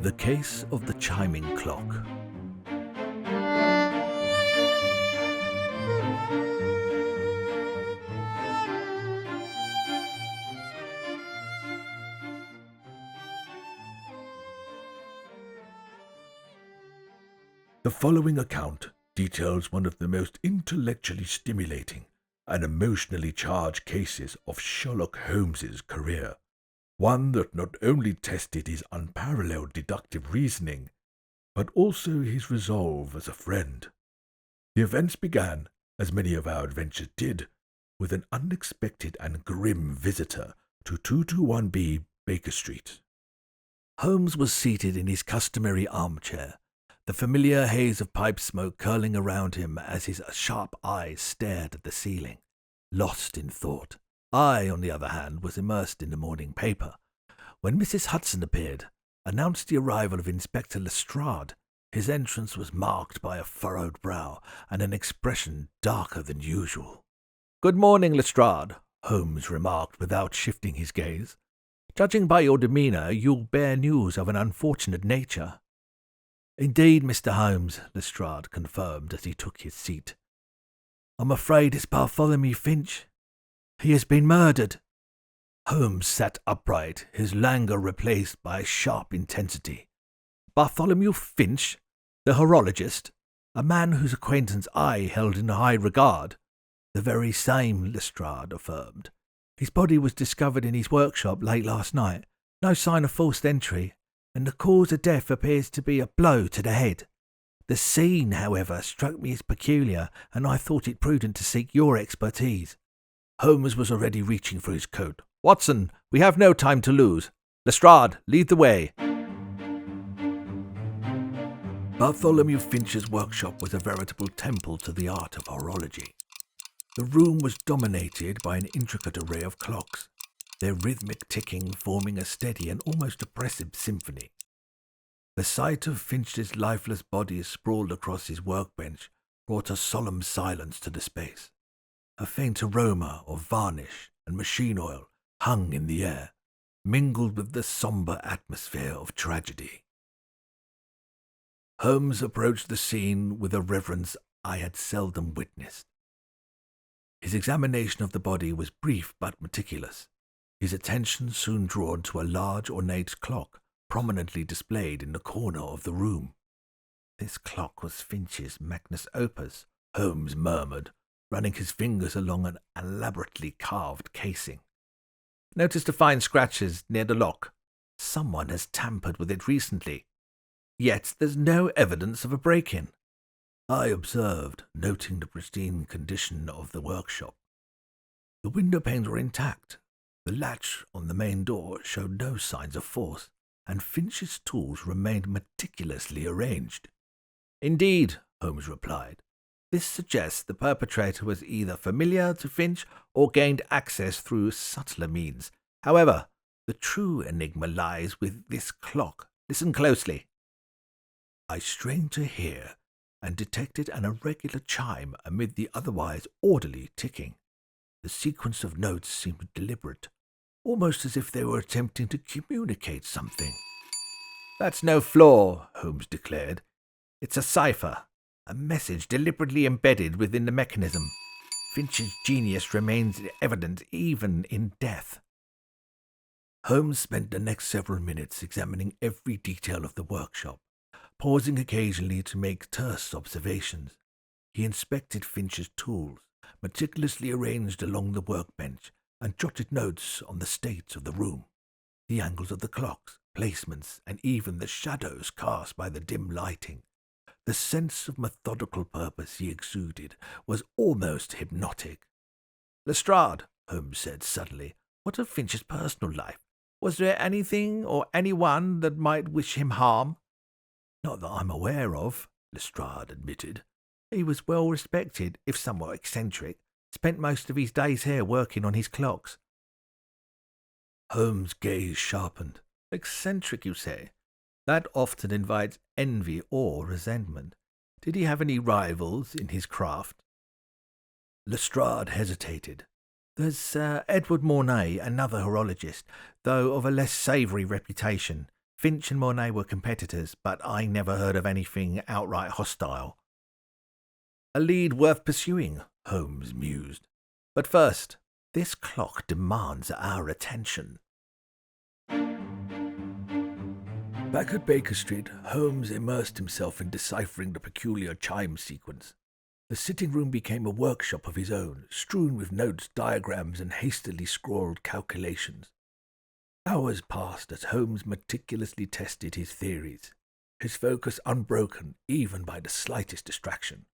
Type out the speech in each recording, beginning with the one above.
The Case of the Chiming Clock. The following account details one of the most intellectually stimulating and emotionally charged cases of Sherlock Holmes's career, one that not only tested his unparalleled deductive reasoning, but also his resolve as a friend. The events began, as many of our adventures did, with an unexpected and grim visitor to 221B Baker Street. Holmes was seated in his customary armchair, the familiar haze of pipe smoke curling around him as his sharp eyes stared at the ceiling, lost in thought. I, on the other hand, was immersed in the morning paper. When Mrs. Hudson appeared, announced the arrival of Inspector Lestrade. His entrance was marked by a furrowed brow and an expression darker than usual. "Good morning, Lestrade," Holmes remarked without shifting his gaze. "Judging by your demeanour, you'll bear news of an unfortunate nature." "Indeed, Mr. Holmes," Lestrade confirmed as he took his seat. "I'm afraid it's Bartholomew Finch. He has been murdered." Holmes sat upright, his languor replaced by a sharp intensity. "Bartholomew Finch, the horologist, a man whose acquaintance I held in high regard." "The very same," Lestrade affirmed. "His body was discovered in his workshop late last night. No sign of forced entry, and the cause of death appears to be a blow to the head. The scene, however, struck me as peculiar, and I thought it prudent to seek your expertise." Holmes was already reaching for his coat. "Watson, we have no time to lose. Lestrade, lead the way." Bartholomew Finch's workshop was a veritable temple to the art of horology. The room was dominated by an intricate array of clocks, their rhythmic ticking forming a steady and almost oppressive symphony. The sight of Finch's lifeless body sprawled across his workbench brought a solemn silence to the space. A faint aroma of varnish and machine oil hung in the air, mingled with the sombre atmosphere of tragedy. Holmes approached the scene with a reverence I had seldom witnessed. His examination of the body was brief but meticulous, his attention soon drawn to a large ornate clock prominently displayed in the corner of the room. "This clock was Finch's magnus opus," Holmes murmured, running his fingers along an elaborately carved casing. "Noticed the fine scratches near the lock. Someone has tampered with it recently. Yet there's no evidence of a break-in," I observed, noting the pristine condition of the workshop. The window panes were intact. The latch on the main door showed no signs of force, and Finch's tools remained meticulously arranged. "Indeed," Holmes replied. "This suggests the perpetrator was either familiar to Finch or gained access through subtler means. However, the true enigma lies with this clock. Listen closely." I strained to hear and detected an irregular chime amid the otherwise orderly ticking. The sequence of notes seemed deliberate, almost as if they were attempting to communicate something. "That's no flaw," Holmes declared. "It's a cipher, a message deliberately embedded within the mechanism. Finch's genius remains evident even in death." Holmes spent the next several minutes examining every detail of the workshop, pausing occasionally to make terse observations. He inspected Finch's tools, meticulously arranged along the workbench, and jotted notes on the state of the room, the angles of the clocks, placements, and even the shadows cast by the dim lighting. The sense of methodical purpose he exuded was almost hypnotic. "Lestrade," Holmes said suddenly, "what of Finch's personal life? Was there anything or anyone that might wish him harm?" "Not that I'm aware of," Lestrade admitted. "He was well respected, if somewhat eccentric. Spent most of his days here working on his clocks." Holmes' gaze sharpened. "Eccentric, you say? That often invites envy or resentment. Did he have any rivals in his craft?" Lestrade hesitated. "There's Edward Mornay, another horologist, though of a less savoury reputation. Finch and Monet were competitors, but I never heard of anything outright hostile. A lead worth pursuing, Holmes mused. But first, this clock demands our attention. Back at Baker Street, Holmes immersed himself in deciphering the peculiar chime sequence. The sitting room became a workshop of his own, strewn with notes, diagrams, and hastily scrawled calculations. Hours passed as Holmes meticulously tested his theories, his focus unbroken even by the slightest distraction.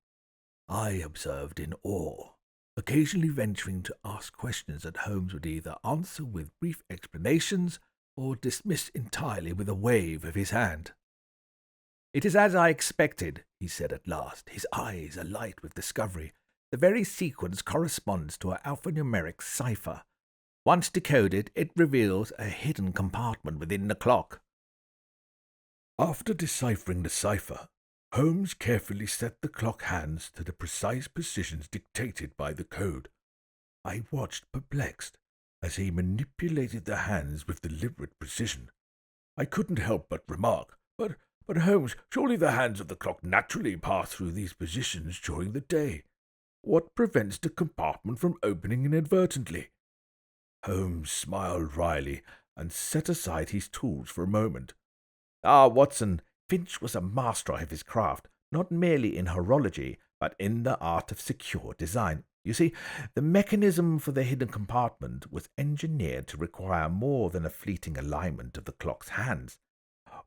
I observed in awe, occasionally venturing to ask questions that Holmes would either answer with brief explanations or dismiss entirely with a wave of his hand. "It is as I expected," he said at last, his eyes alight with discovery. "The very sequence corresponds to our alphanumeric cipher. Once decoded, it reveals a hidden compartment within the clock." After deciphering the cipher, Holmes carefully set the clock hands to the precise positions dictated by the code. I watched perplexed as he manipulated the hands with deliberate precision. I couldn't help but remark, But Holmes, surely the hands of the clock naturally pass through these positions during the day. What prevents the compartment from opening inadvertently?" Holmes smiled wryly and set aside his tools for a moment. "Ah, Watson, Finch was a master of his craft, not merely in horology, but in the art of secure design. You see, the mechanism for the hidden compartment was engineered to require more than a fleeting alignment of the clock's hands.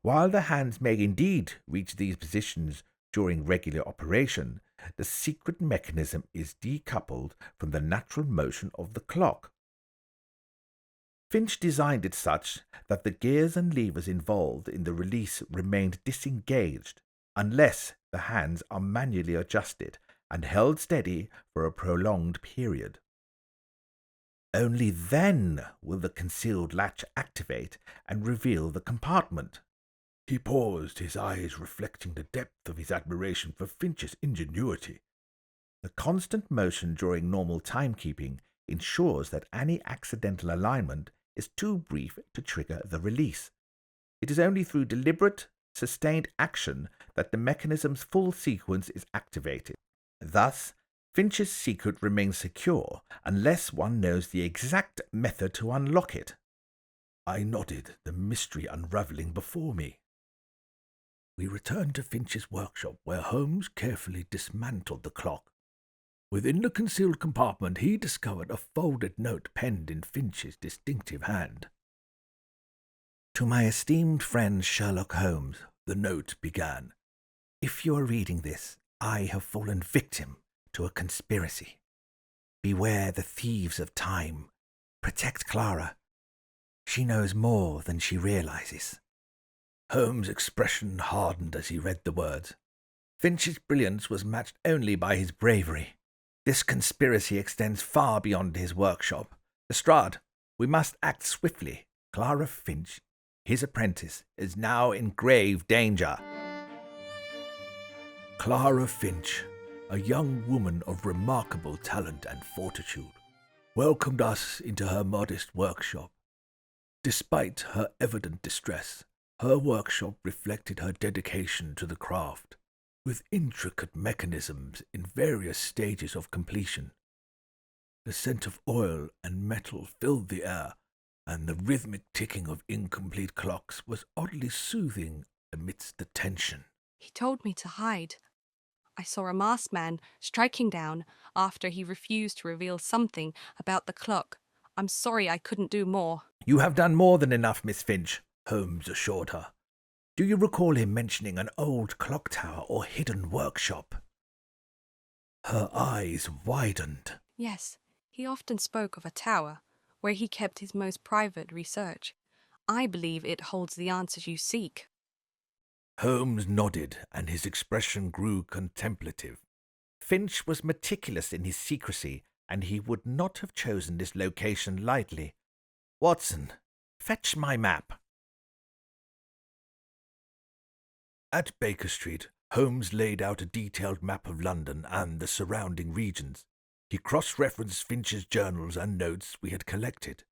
While the hands may indeed reach these positions during regular operation, the secret mechanism is decoupled from the natural motion of the clock. Finch designed it such that the gears and levers involved in the release remained disengaged unless the hands are manually adjusted and held steady for a prolonged period. Only then will the concealed latch activate and reveal the compartment." He paused, his eyes reflecting the depth of his admiration for Finch's ingenuity. The constant motion during normal timekeeping ensures that any accidental alignment is too brief to trigger the release. It is only through deliberate, sustained action that the mechanism's full sequence is activated. Thus, Finch's secret remains secure unless one knows the exact method to unlock it. I nodded, the mystery unravelling before me. We returned to Finch's workshop, where Holmes carefully dismantled the clock. Within the concealed compartment he discovered a folded note penned in Finch's distinctive hand. "To my esteemed friend Sherlock Holmes," the note began. "If you are reading this, I have fallen victim to a conspiracy. Beware the thieves of time. Protect Clara. She knows more than she realizes." Holmes' expression hardened as he read the words. Finch's brilliance was matched only by his bravery. This conspiracy extends far beyond his workshop. Lestrade, we must act swiftly. Clara Finch, his apprentice, is now in grave danger. Clara Finch, a young woman of remarkable talent and fortitude, welcomed us into her modest workshop. Despite her evident distress, her workshop reflected her dedication to the craft, with intricate mechanisms in various stages of completion. The scent of oil and metal filled the air, and the rhythmic ticking of incomplete clocks was oddly soothing amidst the tension. "He told me to hide. I saw a masked man striking down after he refused to reveal something about the clock. I'm sorry I couldn't do more." "You have done more than enough, Miss Finch," Holmes assured her. "Do you recall him mentioning an old clock tower or hidden workshop?" Her eyes widened. "Yes, he often spoke of a tower where he kept his most private research. I believe it holds the answers you seek." Holmes nodded, and his expression grew contemplative. Finch was meticulous in his secrecy, and he would not have chosen this location lightly. "Watson, fetch my map." At Baker Street, Holmes laid out a detailed map of London and the surrounding regions. He cross-referenced Finch's journals and notes we had collected.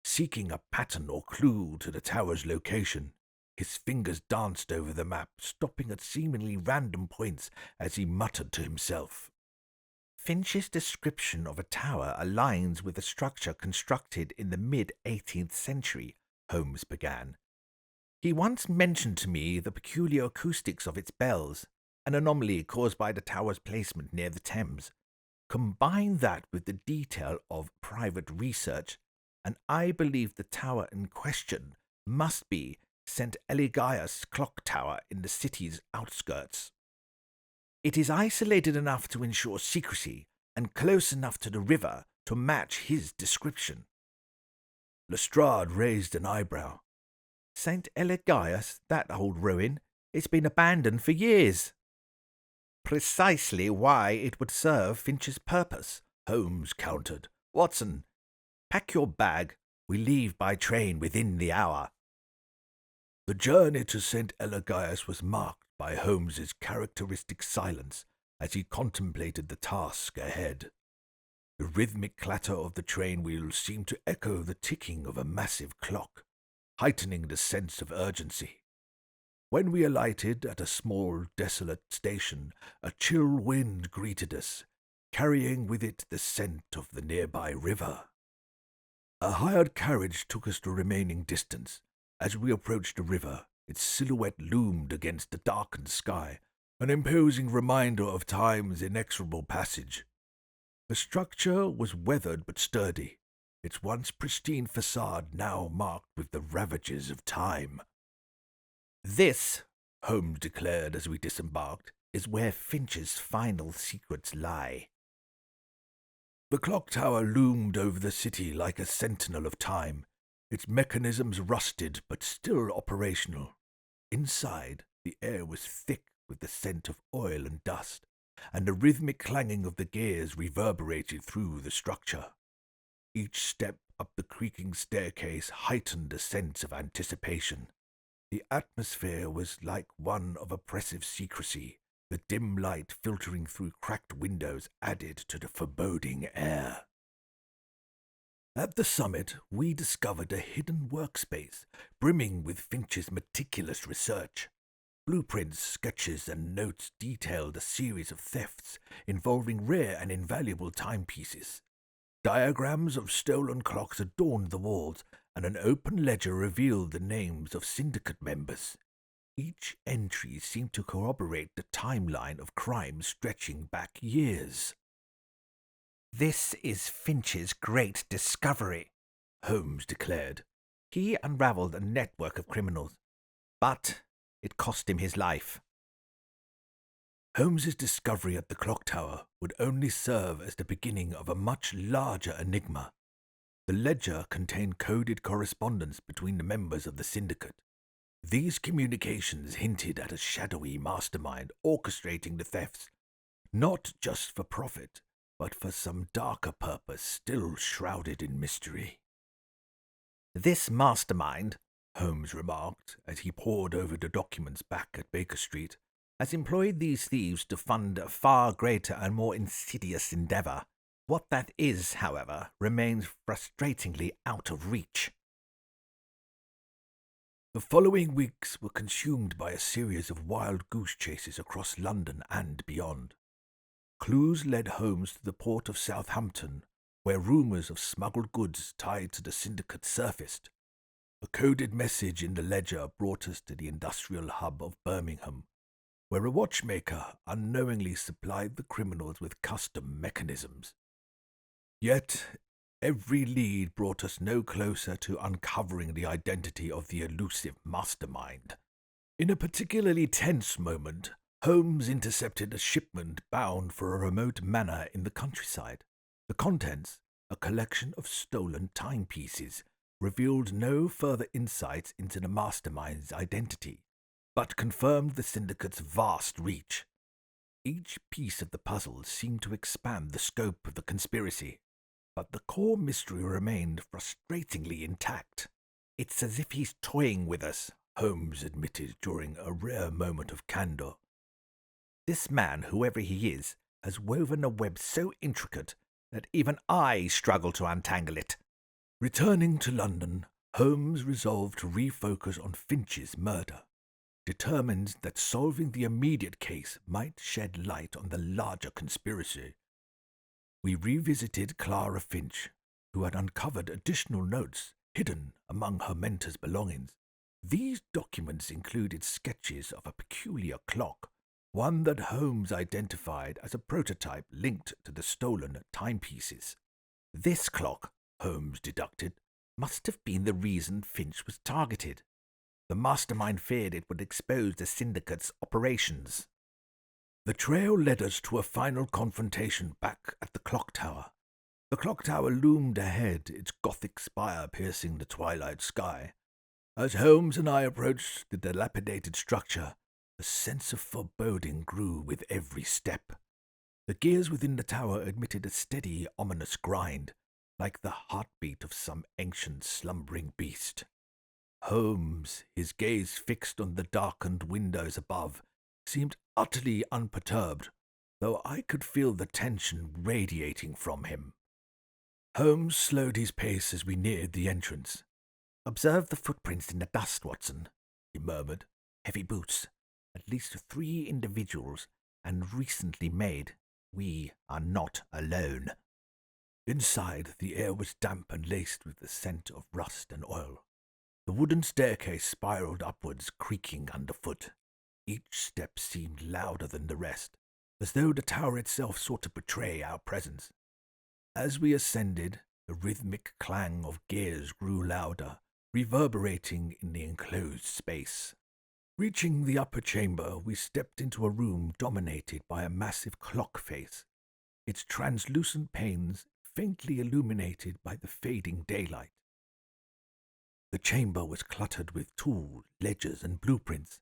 Seeking a pattern or clue to the tower's location, His fingers danced over the map, stopping at seemingly random points as he muttered to himself. Finch's description of a tower aligns with a structure constructed in the mid-18th century, Holmes began. He once mentioned to me the peculiar acoustics of its bells, an anomaly caused by the tower's placement near the Thames. Combine that with the detail of private research, and I believe the tower in question must be St. Eligius clock tower in the city's outskirts. It is isolated enough to ensure secrecy and close enough to the river to match his description. Lestrade raised an eyebrow. St. Eligius, that old ruin, it's been abandoned for years. Precisely why it would serve Finch's purpose, Holmes countered. Watson, pack your bag. We leave by train within the hour. The journey to St. Eligius was marked by Holmes's characteristic silence as he contemplated the task ahead. The rhythmic clatter of the train wheels seemed to echo the ticking of a massive clock, heightening the sense of urgency. When we alighted at a small, desolate station, a chill wind greeted us, carrying with it the scent of the nearby river. A hired carriage took us the remaining distance. As we approached the river, its silhouette loomed against the darkened sky, an imposing reminder of time's inexorable passage. The structure was weathered but sturdy, its once pristine facade now marked with the ravages of time. This, Holmes declared as we disembarked, is where Finch's final secrets lie. The clock tower loomed over the city like a sentinel of time, its mechanisms rusted but still operational. Inside, the air was thick with the scent of oil and dust, and the rhythmic clanging of the gears reverberated through the structure. Each step up the creaking staircase heightened a sense of anticipation. The atmosphere was like one of oppressive secrecy. The dim light filtering through cracked windows added to the foreboding air. At the summit, we discovered a hidden workspace brimming with Finch's meticulous research. Blueprints, sketches, and notes detailed a series of thefts involving rare and invaluable timepieces. Diagrams of stolen clocks adorned the walls, and an open ledger revealed the names of syndicate members. Each entry seemed to corroborate the timeline of crimes stretching back years. "This is Finch's great discovery," Holmes declared. "He unravelled a network of criminals, but it cost him his life." Holmes's discovery at the clock tower would only serve as the beginning of a much larger enigma. The ledger contained coded correspondence between the members of the syndicate. These communications hinted at a shadowy mastermind orchestrating the thefts, not just for profit, but for some darker purpose still shrouded in mystery. "This mastermind," Holmes remarked as he pored over the documents back at Baker Street, "has employed these thieves to fund a far greater and more insidious endeavour. What that is, however, remains frustratingly out of reach." The following weeks were consumed by a series of wild goose chases across London and beyond. Clues led Holmes to the port of Southampton, where rumours of smuggled goods tied to the syndicate surfaced. A coded message in the ledger brought us to the industrial hub of Birmingham, where a watchmaker unknowingly supplied the criminals with custom mechanisms. Yet, every lead brought us no closer to uncovering the identity of the elusive mastermind. In a particularly tense moment, Holmes intercepted a shipment bound for a remote manor in the countryside. The contents, a collection of stolen timepieces, revealed no further insights into the mastermind's identity, but confirmed the syndicate's vast reach. Each piece of the puzzle seemed to expand the scope of the conspiracy, but the core mystery remained frustratingly intact. "It's as if he's toying with us," Holmes admitted during a rare moment of candour. "This man, whoever he is, has woven a web so intricate that even I struggle to untangle it." Returning to London, Holmes resolved to refocus on Finch's murder, determined that solving the immediate case might shed light on the larger conspiracy. We revisited Clara Finch, who had uncovered additional notes hidden among her mentor's belongings. These documents included sketches of a peculiar clock, one that Holmes identified as a prototype linked to the stolen timepieces. This clock, Holmes deducted, must have been the reason Finch was targeted. The mastermind feared it would expose the syndicate's operations. The trail led us to a final confrontation back at the clock tower. The clock tower loomed ahead, its Gothic spire piercing the twilight sky. As Holmes and I approached the dilapidated structure, a sense of foreboding grew with every step. The gears within the tower emitted a steady, ominous grind, like the heartbeat of some ancient slumbering beast. Holmes, his gaze fixed on the darkened windows above, seemed utterly unperturbed, though I could feel the tension radiating from him. Holmes slowed his pace as we neared the entrance. "Observe the footprints in the dust, Watson," he murmured. "Heavy boots. At least 3 individuals, and recently made. We are not alone." Inside, the air was damp and laced with the scent of rust and oil. The wooden staircase spiraled upwards, creaking underfoot. Each step seemed louder than the rest, as though the tower itself sought to betray our presence. As we ascended, the rhythmic clang of gears grew louder, reverberating in the enclosed space. Reaching the upper chamber, we stepped into a room dominated by a massive clock face, its translucent panes faintly illuminated by the fading daylight. The chamber was cluttered with tools, ledgers, and blueprints.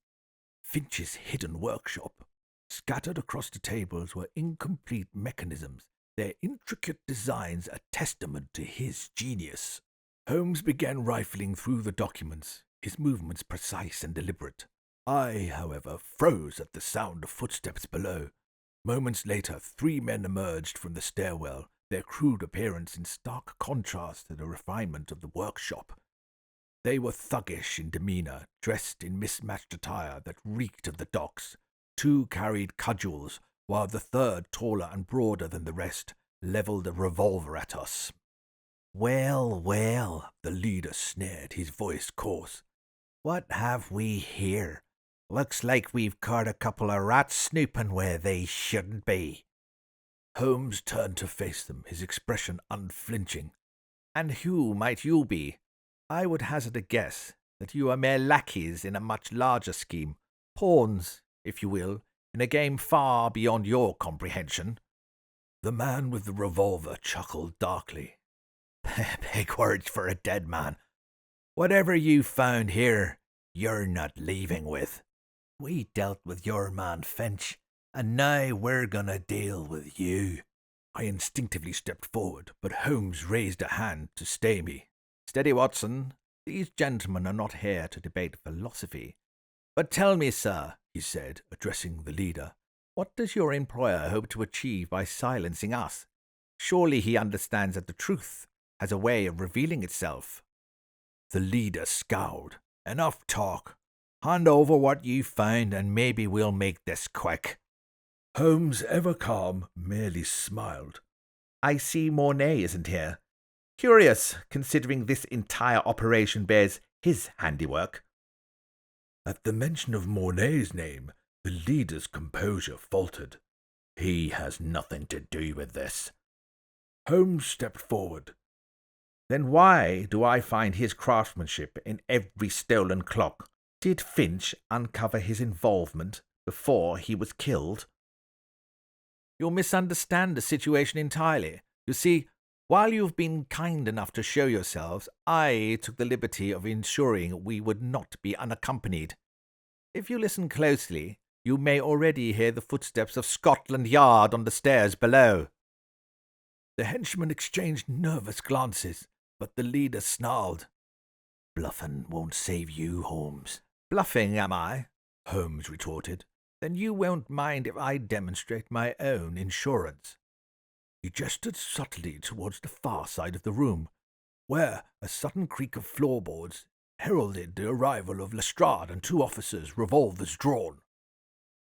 Finch's hidden workshop. Scattered across the tables were incomplete mechanisms, their intricate designs a testament to his genius. Holmes began rifling through the documents, his movements precise and deliberate. I, however, froze at the sound of footsteps below. Moments later, 3 men emerged from the stairwell, their crude appearance in stark contrast to the refinement of the workshop. They were thuggish in demeanor, dressed in mismatched attire that reeked of the docks. 2 carried cudgels, while the third, taller and broader than the rest, levelled a revolver at us. "Well, well," the leader sneered, his voice coarse. "What have we here? Looks like we've caught a couple of rats snooping where they shouldn't be." Holmes turned to face them, his expression unflinching. "And who might you be? I would hazard a guess that you are mere lackeys in a much larger scheme, pawns, if you will, in a game far beyond your comprehension." The man with the revolver chuckled darkly. "Big words for a dead man. Whatever you found here, you're not leaving with. We dealt with your man Finch, and now we're gonna deal with you." I instinctively stepped forward, but Holmes raised a hand to stay me. "Steady, Watson. These gentlemen are not here to debate philosophy. But tell me, sir," he said, addressing the leader, "what does your employer hope to achieve by silencing us? Surely he understands that the truth has a way of revealing itself." The leader scowled. "Enough talk. Hand over what you found, and maybe we'll make this quick." Holmes, ever calm, merely smiled. "I see Mornay isn't here. Curious, considering this entire operation bears his handiwork." At the mention of Mornay's name, the leader's composure faltered. "He has nothing to do with this." Holmes stepped forward. "Then why do I find his craftsmanship in every stolen clock? Did Finch uncover his involvement before he was killed?" "You'll misunderstand the situation entirely. You see, while you've been kind enough to show yourselves, I took the liberty of ensuring we would not be unaccompanied. If you listen closely, you may already hear the footsteps of Scotland Yard on the stairs below." The henchmen exchanged nervous glances, but the leader snarled. "Bluffing won't save you, Holmes." "Bluffing, am I?" Holmes retorted. "Then you won't mind if I demonstrate my own insurance." He gestured subtly towards the far side of the room. where a sudden creak of floorboards heralded the arrival of Lestrade and two officers, revolvers drawn.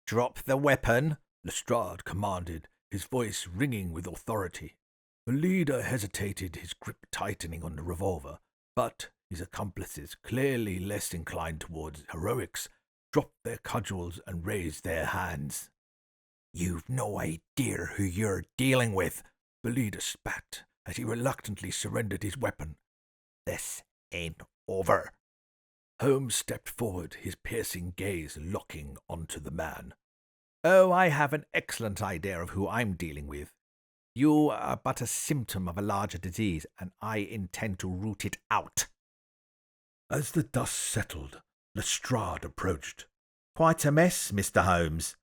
"Drop the weapon," Lestrade commanded, his voice ringing with authority. The leader hesitated, his grip tightening on the revolver, but his accomplices, clearly less inclined towards heroics, dropped their cudgels and raised their hands. "You've no idea who you're dealing with," the leader spat as he reluctantly surrendered his weapon. "This ain't over." Holmes stepped forward, his piercing gaze locking onto the man. "Oh, I have an excellent idea of who I'm dealing with. You are but a symptom of a larger disease, and I intend to root it out." As the dust settled, Lestrade approached. "Quite a mess, Mr. Holmes."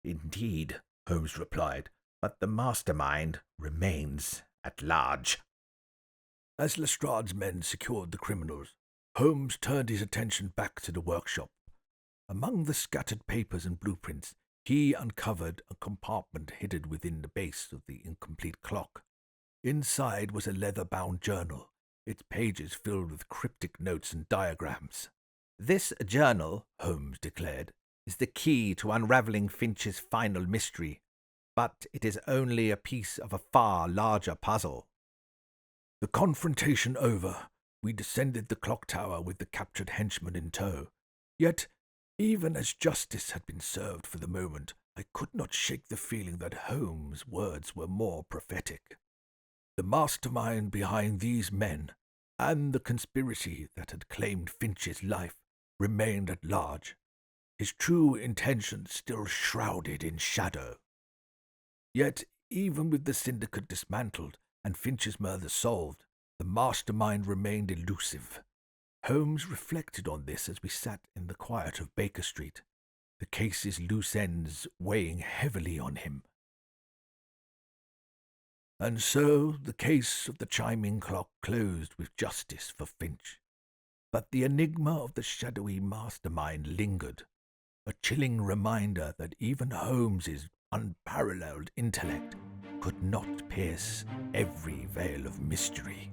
"Indeed," Holmes replied, "but the mastermind remains at large." As Lestrade's men secured the criminals, Holmes turned his attention back to the workshop. Among the scattered papers and blueprints, he uncovered a compartment hidden within the base of the incomplete clock. Inside was a leather-bound journal, its pages filled with cryptic notes and diagrams. "This journal," Holmes declared, "is the key to unraveling Finch's final mystery, but it is only a piece of a far larger puzzle." The confrontation over, we descended the clock tower with the captured henchman in tow. Yet, even as justice had been served for the moment, I could not shake the feeling that Holmes' words were more prophetic. The mastermind behind these men, and the conspiracy that had claimed Finch's life, remained at large, his true intentions still shrouded in shadow. Yet, even with the syndicate dismantled and Finch's murder solved, the mastermind remained elusive. Holmes reflected on this as we sat in the quiet of Baker Street, the case's loose ends weighing heavily on him. And so the case of the chiming clock closed with justice for Finch. But the enigma of the shadowy mastermind lingered, a chilling reminder that even Holmes's unparalleled intellect could not pierce every veil of mystery.